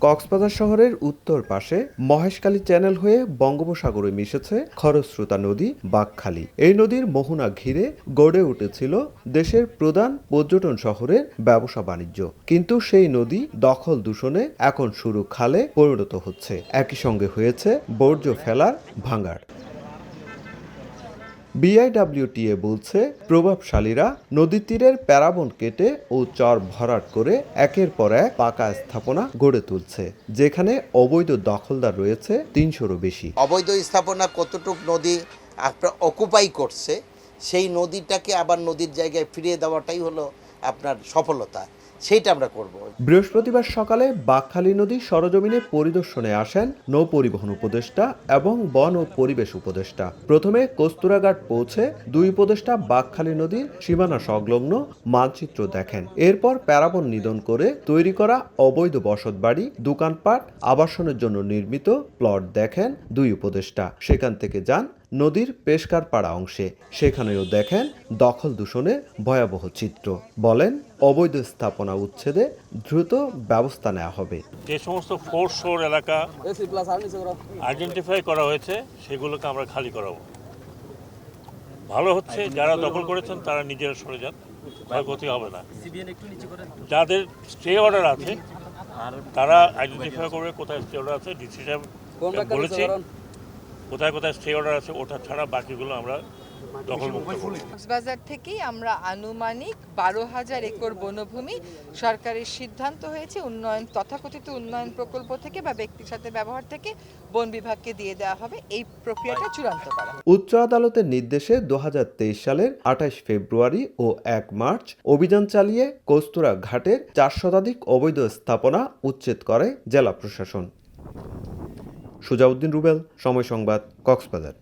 কক্সবাজার শহরের উত্তর পাশে মহেশখালী চ্যানেল হয়ে বঙ্গোপসাগরে মিশেছে খরস্রোতা নদী বাঁকখালী। এই নদীর মোহনা ঘিরে গড়ে উঠেছিল দেশের প্রধান পর্যটন শহরের ব্যবসা বাণিজ্য, কিন্তু সেই নদী দখল দূষণে এখন শুরু খালে পরিণত হচ্ছে। একই সঙ্গে হয়েছে বর্জ্য ফেলার ভাঙাড়। বিআইডব্লিউটিএ বলছে, প্রভাবশালীরা নদীর তীরের প্যারাবন কেটে ও চর ভরাট করে একের পর এক পাকা স্থাপনা গড়ে তুলছে, যেখানে অবৈধ দখলদার রয়েছে ৩০০-রও বেশি। অবৈধ স্থাপনা কতটুক নদী আপনার অকুপাই করছে, সেই নদীটাকে আবার নদীর জায়গায় ফিরিয়ে দেওয়াটাই হলো আপনার সফলতা। সেইটা আমরা করব। বৃহস্পতিবার সকালে বাঁকখালী নদী সরজমিনে পরিদর্শনে আসেন নৌ পরিবহন উপদেষ্টা এবং বন ও পরিবেশ উপদেষ্টা। প্রথমে কস্তুরাঘাট পৌঁছে দুই উপদেষ্টা বাঁকখালী নদীর সীমানা সংলগ্ন মানচিত্র দেখেন। এরপর প্যারাবন নিধন করে তৈরি করা অবৈধ বসতবাড়ি, দোকানপাট, আবাসনের জন্য নির্মিত প্লট দেখেন দুই উপদেষ্টা। সেখান থেকে যান নদীর পেশকারপাড়া অংশে। সেখানেও দেখেন দখল দূষণের ভয়াবহ চিত্র। বলেন, অবৈধ স্থাপনা উচ্ছেদে দ্রুত ব্যবস্থা নেওয়া হবে। যে সমস্ত ফোর্স শোর এলাকা আইডেন্টিফাই করা হয়েছে সেগুলোকে আমরা খালি করাবো। ভালো হচ্ছে যারা দখল করেছেন তারা নিজেরা সরে যান, ক্ষয়ক্ষতি হবে না। যাদের স্টে অর্ডার আছে তারা আইডেন্টিফাই করবে কোথায় স্টে অর্ডার আছে। ডিসি সাহেব বলেছি কোথায় কোথায় স্টে অর্ডার আছে, ওটা ছাড়া বাকিগুলো আমরা দখলমুক্ত করব। কক্সবাজার থেকেই আমরা আনুমানিক 12,000 একর বনভূমি সরকারের সিদ্ধান্ত হয়েছে তথাকথিত উন্নয়ন প্রকল্প থেকে বা ব্যক্তির সাথে ব্যবহার থেকে বন বিভাগকে দিয়ে দেওয়া হবে। এই প্রক্রিয়াটা চূড়ান্ত করা। উচ্চ আদালতের নির্দেশে 2023 সালের 28 ফেব্রুয়ারি ও 1 মার্চ অভিযান চালিয়ে কস্তুরা ঘাটের 4 শতাধিক অবৈধ স্থাপনা উচ্ছেদ করে জেলা প্রশাসন। সুজাউদ্দিন রুবেল, সময় সংবাদ, কক্সবাজার।